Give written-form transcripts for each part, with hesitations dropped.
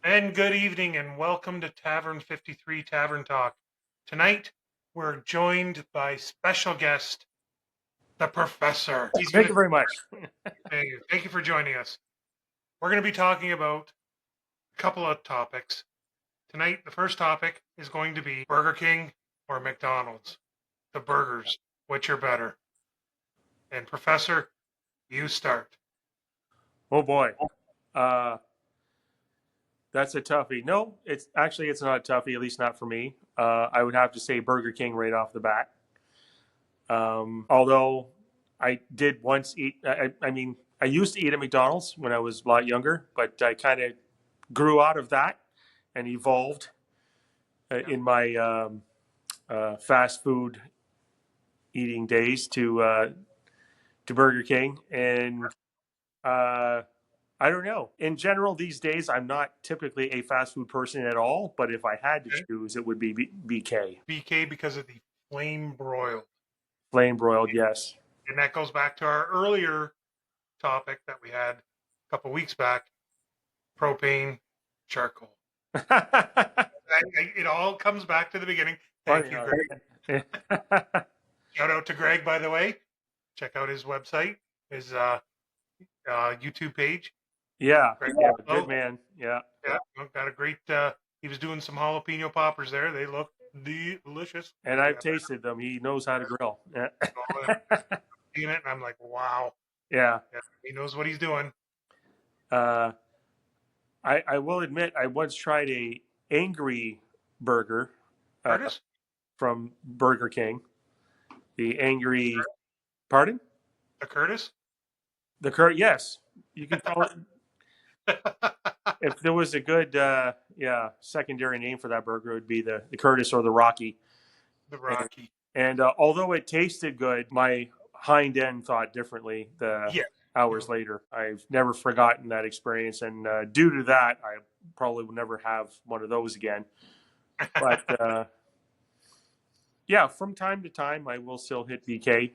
And good evening, and welcome to Tavern 53 Tavern Talk. Tonight, we're joined by special guest, the Professor. He's Thank going you very much. Thank you for joining us. We're going to be talking about a couple of topics. Tonight, the first topic is going to be Burger King or McDonald's. The burgers, which are better? And Professor, you start. Oh boy, uh, that's a toughie. No, it's not a toughie. At least not for me. I would have to say Burger King right off the bat. Although I did once eat. I used to eat at McDonald's when I was a lot younger, but I kind of grew out of that and evolved in my fast food eating days to Burger King and. Uh, I don't know. In general, these days, I'm not typically a fast food person at all. But if I had to Okay. choose, it would be BK. BK because of the flame broiled. Flame broiled, yes. And that goes back to our earlier topic that we had a couple weeks back, propane, charcoal. It all comes back to the beginning. Thank Funny you, how Greg. Shout out to Greg, by the way. Check out his website, his YouTube page. yeah, Greg yeah, Lowe. good man. Yeah. Yeah, got a great. He was doing some jalapeno poppers there. They look delicious. And I've tasted them. He knows how to grill. Yeah. Seen it, and I'm like, wow. Yeah. Yeah, he knows what he's doing. Uh, I will admit, I once tried a angry burger Curtis, from Burger King. The angry, pardon? the Curtis. Yes, you can call it. If there was a good, secondary name for that burger, it would be the Curtis or the Rocky. The And, Rocky. and although it tasted good, my hind end thought differently the Yeah. hours later. I've never forgotten that experience, and due to that, I probably will never have one of those again. But yeah, from time to time, I will still hit BK.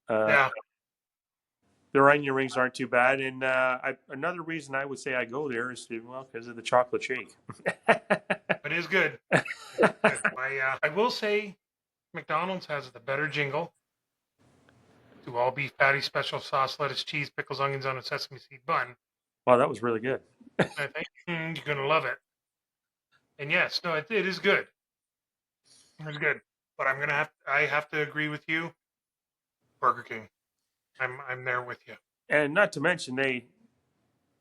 Yeah. Their onion rings aren't too bad, and another reason I would say I go there is because of the chocolate shake. It is good. I will say McDonald's has the better jingle. To all beef patty, special sauce, lettuce, cheese, pickles, onions on a sesame seed bun. Wow, that was really good. I think you're gonna love it. And yes, no, it is good. It's good. But I have to agree with you. Burger King. I'm there with you. And not to mention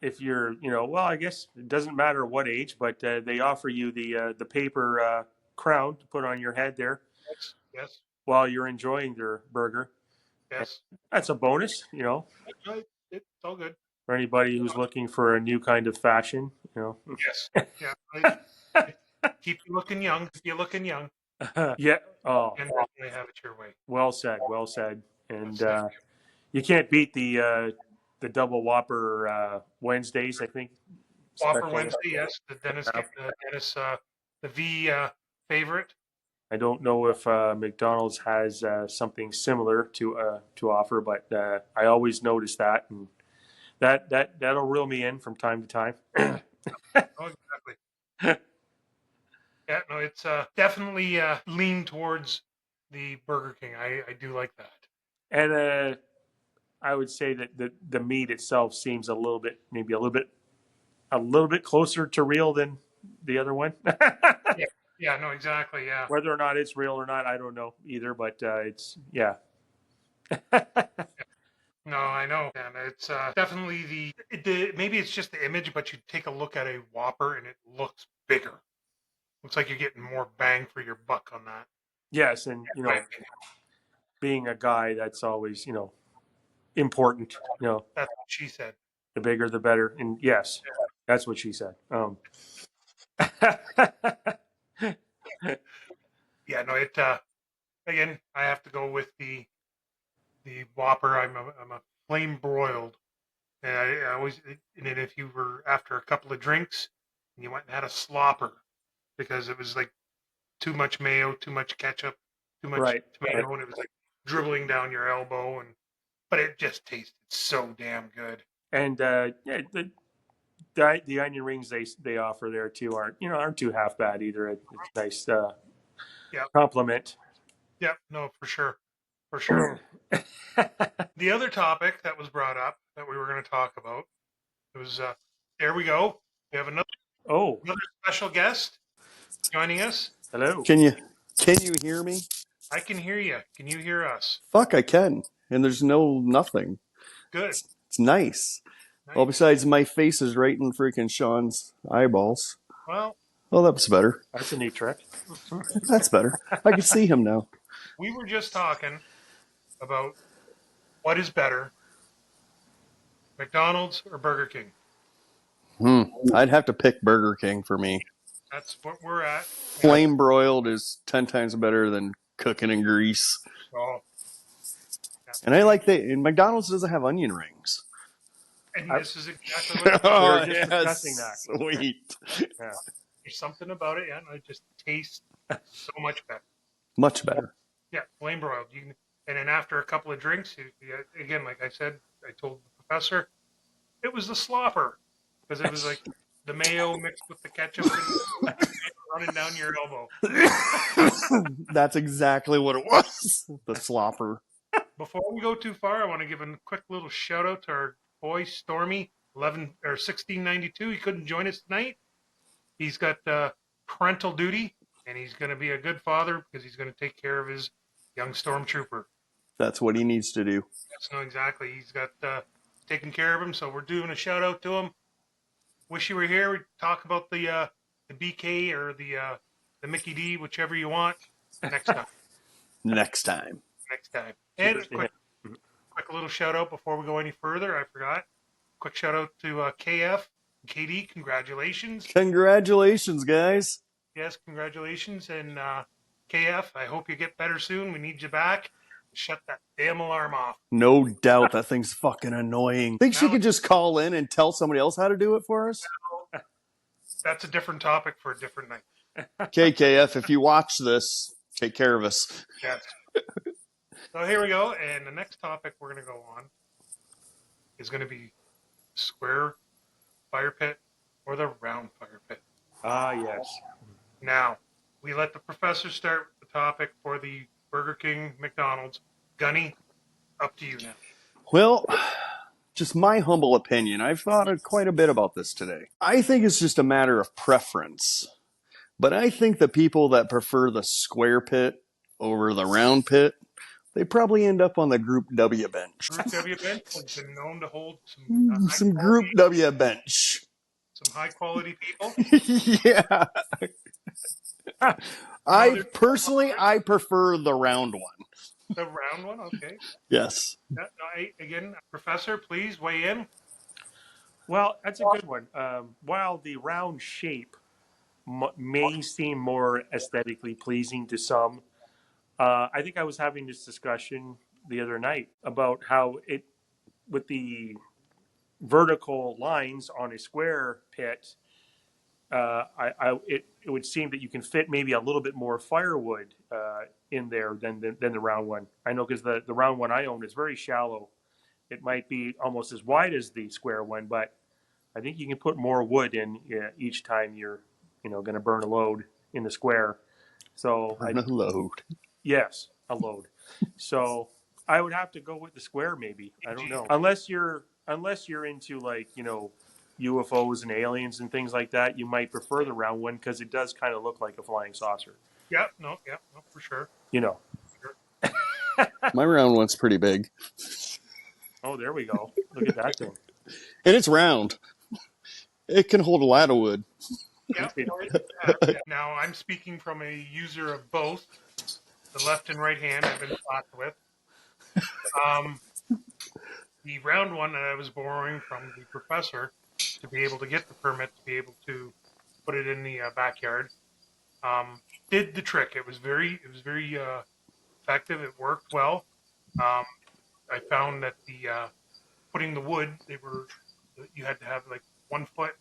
if you're, I guess it doesn't matter what age, but they offer you the paper crown to put on your head there Yes, yes, while you're enjoying their burger. And yes. that's a bonus, It's all good. for anybody who's looking for a new kind of fashion, Yes. Yeah. Keep you looking young. You're looking young. Yeah. Oh, And definitely have it your way. well said, well said. And you can't beat the double Whopper Wednesdays, I think. Whopper Special. Wednesday, yes. The Dennis, the V favorite. I don't know if McDonald's has something similar to offer, but I always notice that, and that'll reel me in from time to time. Oh, exactly. Yeah, no, it's definitely lean towards the Burger King. I do like that. And I would say that the meat itself seems maybe a little bit closer to real than the other one. Yeah, yeah, no, exactly, yeah. Whether or not it's real or not, I don't know either. But it's yeah. No, I know, and it's definitely maybe it's just the image, but you take a look at a Whopper and it looks bigger. Looks like you're getting more bang for your buck on that. Yes, and being a guy, that's always important. That's what she said. The bigger, the better. And yes, that's what she said. Yeah, no, it again. I have to go with the Whopper. I'm a flame broiled, and I always and then if you were after a couple of drinks and you went and had a slopper because it was like too much mayo, too much ketchup, too much Right. tomato, and it was like dribbling down your elbow, but it just tasted so damn good. And the onion rings they offer there too aren't too half bad either. It's a nice Yep. compliment. Yep. No, for sure. For sure. The other topic that was brought up that we were going to talk about, it was, there we go. We have Oh, another special guest joining us. hello. Can you hear me? I can hear you. Can you hear us? Fuck, I can. And there's nothing. Good. It's nice. Well, Nice. besides my face is right in freaking Sean's eyeballs. Well, Oh, that's better. That's a neat trick. That's better. I can see him now. we were just talking about what is better, McDonald's or Burger King. I'd have to pick Burger King for me. That's what we're at. Flame broiled is 10 times better than cooking in grease. Oh, yeah. And I like that. And McDonald's doesn't have onion rings. And this is exactly what We Oh, were just discussing that. Sweet. Yeah. there's something about it, and it just tastes so much better. Much better. Yeah, flame broiled. And then after a couple of drinks, again, like I said, I told the professor, it was the slopper because it was like the mayo mixed with the ketchup and running down your elbow. That's exactly what it was. The slopper. Before we go too far, I want to give a quick little shout out to our boy Stormy, 1692. He couldn't join us tonight. He's got parental duty, and he's going to be a good father because he's going to take care of his young stormtrooper. That's what he needs to do. Yes, no, exactly. He's got taking care of him, so we're doing a shout out to him. Wish you were here. We'd talk about the BK or the Mickey D, whichever you want, next time. Next time. Next time. And a quick little shout out before we go any further. I forgot. Quick shout out to KF and KD. Congratulations. Congratulations, guys. Yes, congratulations. And KF, I hope you get better soon. We need you back. Shut that damn alarm off. No doubt that thing's fucking annoying. Think she could just call in and tell somebody else how to do it for us? That's a different topic for a different night. KKF, if you watch this, take care of us. Yes. So here we go. And the next topic we're going to go on is going to be square fire pit or the round fire pit. Ah, yes. Now, we let the professor start with the topic for the Burger King, McDonald's. Gunny, up to you now. Well, just my humble opinion. I've thought quite a bit about this today. I think it's just a matter of preference. But I think the people that prefer the square pit over the round pit, they probably end up on the Group W bench. Group W bench has been known to hold some Group W bench. Some high quality people. Yeah. I prefer the round one. The round one, okay. Yes. Again, Professor, please weigh in. Well, that's a good one. While the round shape may seem more aesthetically pleasing to some, I think I was having this discussion the other night about how with the vertical lines on a square pit, it would seem that you can fit maybe a little bit more firewood in there than the round one. I know because the round one I own is very shallow. It might be almost as wide as the square one, but I think you can put more wood in each time you're going to burn a load in the square. So burn a load. Yes, a load. So I would have to go with the square, maybe. I don't know. Unless you're into UFOs and aliens and things like that, you might prefer the round one because it does kind of look like a flying saucer. Yeah, no, for sure. My round one's pretty big. Oh, there we go. Look at that thing. And it's round. It can hold a lot of wood. Yeah. Now, I'm speaking from a user of both, the left and right hand I've been taught with. The round one that I was borrowing from the professor to be able to get the permit to be able to put it in the backyard did the trick. It was very effective. It worked well. I found that the putting the wood, you had to have like 1 foot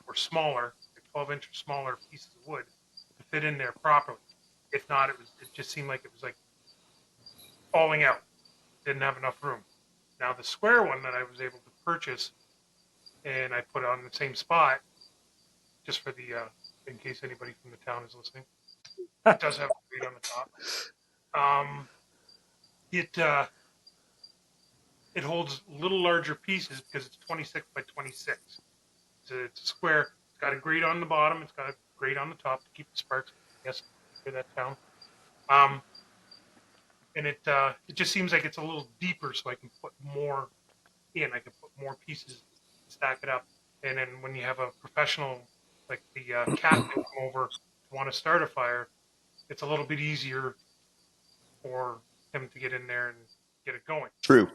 or smaller, like 12 inch or smaller pieces of wood to fit in there properly. If not, it just seemed like it was like falling out. Didn't have enough room. Now the square one that I was able to purchase, and I put it on the same spot just for the in case anybody from the town is listening. It does have a grate on the top. It holds little larger pieces because it's 26 by 26. So it's a square. It's got a grate on the bottom. It's got a grate on the top to keep the sparks. Yes, hear that sound. And it just seems like it's a little deeper, so I can put more in. I can put more pieces, stack it up. And then when you have a professional like the captain come over to want to start a fire, it's a little bit easier for him to get in there and get it going. True.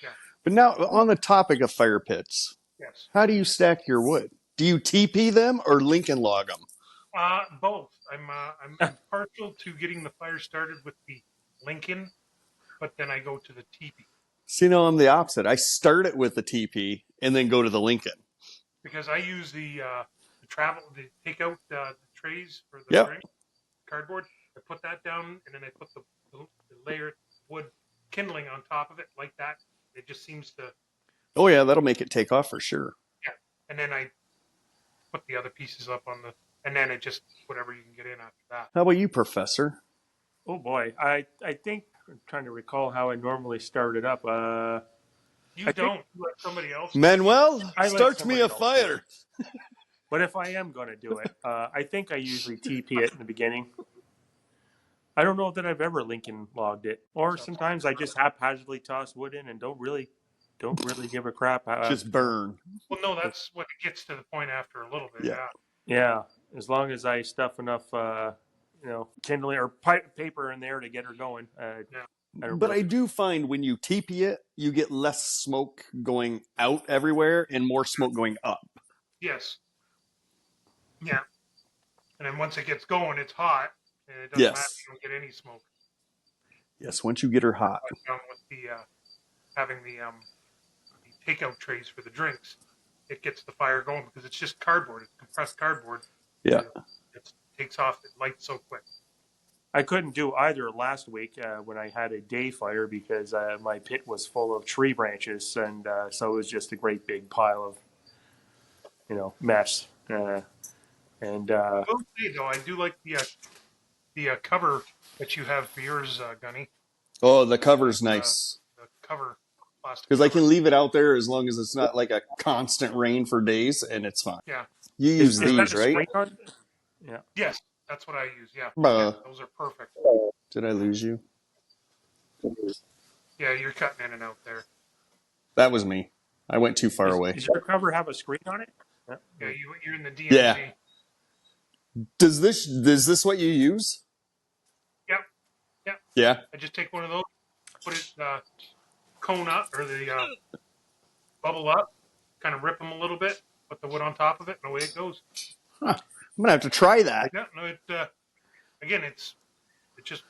Yeah. But now, on the topic of fire pits, Yes. how do you stack your wood? Do you TP them or Lincoln log them? Both. I'm partial to getting the fire started with the Lincoln, but then I go to the teepee. See, no, I'm the opposite. I start it with the TP and then go to the Lincoln. Because I use the takeout the trays for the Yep. drink, cardboard. I put that down, and then I put the layer wood kindling on top of it like that. It just seems to. Oh yeah, that'll make it take off for sure. Yeah, and then I put the other pieces up on the, and then it just whatever you can get in after that. How about you, Professor? Oh boy, I think I'm trying to recall how I normally start it up. You I don't let somebody else. Manuel, I let start me somebody a else do fire. But if I am going to do it, I think I usually TP it in the beginning. I don't know that I've ever Lincoln logged it, or sometimes I just haphazardly toss wood in and don't really give a crap. Just burn. Well, no, that's what it gets to the point after a little bit. Yeah. Yeah, as long as I stuff enough, kindling or paper in there to get her going. But I do find when you TP it, you get less smoke going out everywhere and more smoke going up. Yes. Yeah. And then once it gets going, it's hot, and it doesn't matter. You don't get any smoke. Yes, once you get her hot. Down with the having the takeout trays for the drinks, it gets the fire going because it's just cardboard. It's compressed cardboard. Yeah. It takes off. It lights so quick. I couldn't do either last week when I had a day fire because my pit was full of tree branches, and so it was just a great big pile of, mess. I will say though, I do like the cover that you have for yours, Gunny. Oh, the cover's nice. The cover, plastic. Because I can leave it out there as long as it's not like a constant rain for days, and it's fine. Yeah. You use is these, that right? Yeah. Yes, that's what I use. Yeah. Those are perfect. Did I lose you? Yeah, you're cutting in and out there. That was me. I went too far away. Does your cover have a screen on it? Yeah, you're in the DMZ. Yeah. Does this what you use? Yep. Yep. Yeah. I just take one of those, put it cone up or the bubble up, kind of rip them a little bit, put the wood on top of it, and away it goes. Huh. I'm gonna have to try that. Yeah, no, again, it's just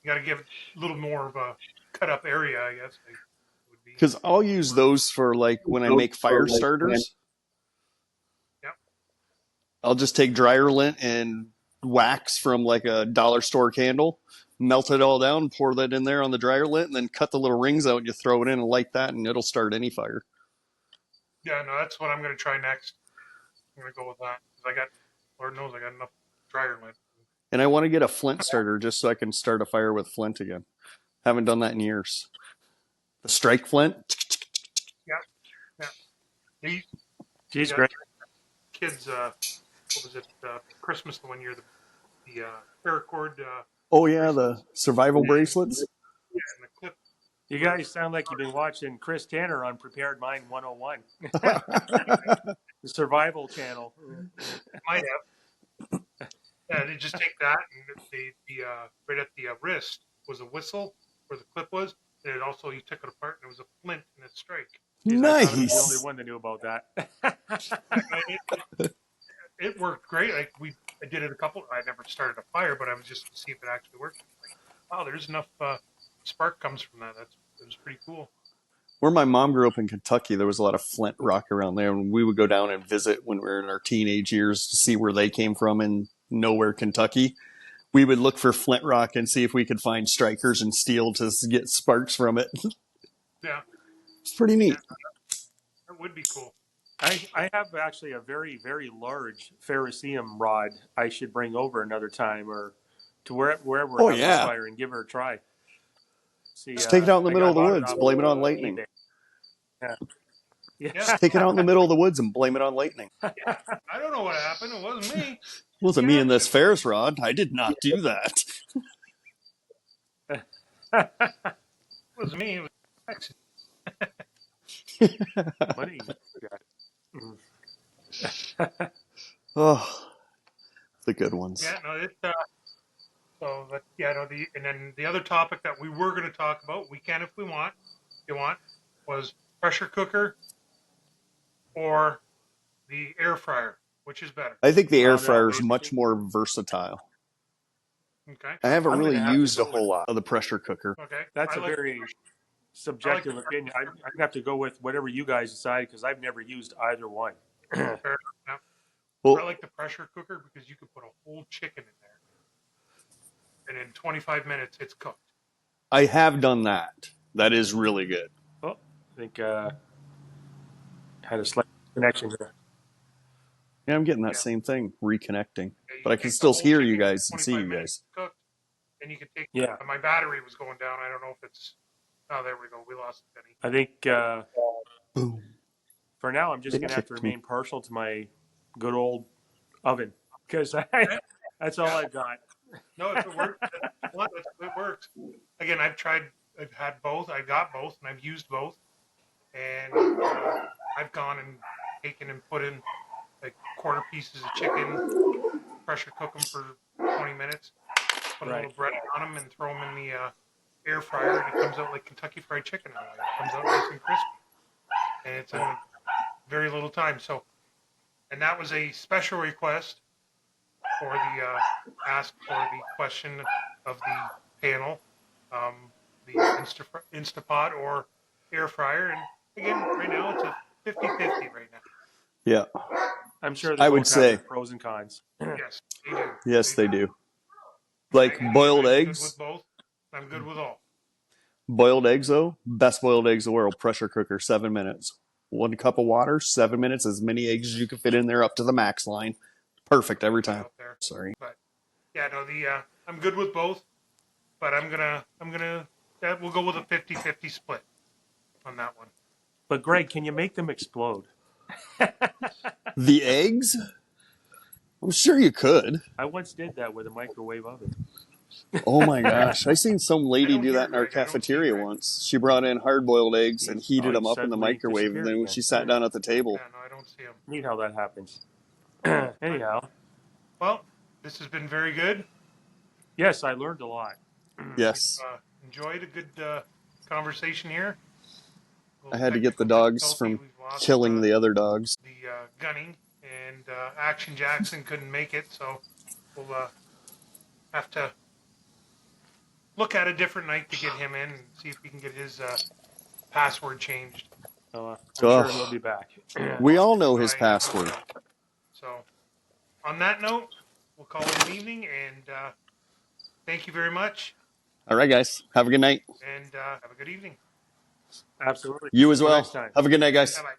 you got to give it a little more of a cut up area, I guess. Because I'll use those for like when I make fire starters. Yep. I'll just take dryer lint and wax from like a dollar store candle, melt it all down, pour that in there on the dryer lint, and then cut the little rings out and you throw it in and light that, and it'll start any fire. Yeah, no, that's what I'm going to try next. I'm going to go with that. Lord knows I got enough dryer lint. And I want to get a flint starter just so I can start a fire with flint again. Haven't done that in years. The strike flint. Yeah. Geez, great. Kids, what was it? Christmas the one year, the paracord. Oh yeah, the survival bracelets. Yeah, and the clip. You guys sound like you've been watching Chris Tanner on Prepared Mind 101. The survival channel. Might have. Yeah, they just take that and the right at the wrist was a whistle where the clip was, and it also you took it apart and it was a flint and a strike. Nice. I was the only one that knew about that. It worked great. I did it a couple. I never started a fire, but I was just to see if it actually worked. Like, wow, there's enough spark comes from that. It was pretty cool. Where my mom grew up in Kentucky, there was a lot of flint rock around there, and we would go down and visit when we were in our teenage years to see where they came from in nowhere, Kentucky. We would look for flint rock and see if we could find strikers and steel to get sparks from it. Yeah. It's pretty neat. That would be cool. I have actually a very, very large ferrocerium rod I should bring over another time, or to wherever we're Oh having a yeah, fire, and give her a try. See, just take it out in the I middle of the bought it woods. off Blame it on of lightning. eBay. Yeah. Yeah. Yeah. Just take it out in the middle of the woods and blame it on lightning. I don't know what happened. It wasn't me. It wasn't The me and this accident. Ferris rod. I did not do that. It wasn't me. It was an accident. Money. Oh, the good ones. Yeah, no, it. So, but yeah, no. And then the other topic that we were going to talk about, we can if we want. If you want, was pressure cooker or the air fryer, which is better. I think the air Well, they're all fryer is basically. much more versatile. Okay. I haven't I'm really gonna have to used a go with. whole lot of the pressure cooker. Okay. That's I a like. very I like subjective the opinion. I'm gonna have to go with whatever you guys decide because I've never used either one. fair enough. I Well, like the pressure cooker because you can put a whole chicken in there, and in 25 minutes it's cooked. I have done that. That is really good. Oh, I think had a slight connection here. Yeah, I'm getting that Yeah. same thing, reconnecting. Yeah, you But I can take the still whole hear you chicken, guys and see 25 you minutes guys. cooked, and you can take. Yeah. My battery was going down. I don't know if it's. Oh, there we go. We lost Benny. I think Boom. for now I'm just It gonna have to kicked me. remain partial to my good old oven because that's all I've got. No, if it works, it works. Again, I've had both. I got both, and I've used both, and I've gone and taken and put in like quarter pieces of chicken, pressure cook them for 20 minutes, put a Right. little bread on them, and throw them in the air fryer, and it comes out like Kentucky Fried Chicken. In a way. It comes out nice and crispy, and it's in very little time. So, and that was a special request for the ask for the question of the panel, the Instapot or air fryer. And again, right now it's a 50-50 right now. Yeah. I'm sure they I both would have say their pros and cons. Yes, they do. yes, they do. Like I'm boiled good eggs. with both. I'm good with all. Boiled eggs, though, best boiled eggs in the world. Pressure cooker, 7 minutes. 1 cup of water, 7 minutes. As many eggs as you can fit in there, up to the max line. Perfect every time. Out there. Sorry. But yeah, no, I'm good with both. But we'll go with a 50-50 split on that one. But Greg, can you make them explode? The eggs? I'm sure you could. I once did that with a microwave oven. Oh my gosh. I seen some lady don't do hear that in our Greg. I don't see cafeteria Greg. once. She brought in hard boiled eggs and heated he them up in the suddenly microwave. And disappeared then when again. she sat down at the table, Yeah, no, I don't see him. Neat how that happens. Anyhow, Well, this has been very good. yes, I learned a lot. yes, Enjoyed a good conversation here. I had to get the Technical dogs difficulty. from We've lost, killing the other dogs. the gunning, and Action Jackson couldn't make it, so we'll have to look at a different night to get him in and see if we can get his password changed. So I'm Oh. sure he'll be back. We all know his I hope password. so. So, on that note, we'll call it an evening, and thank you very much, All right, guys. Have a good night. and have a good evening. Absolutely. You as Till well. next time. Have a good night, guys. Bye-bye.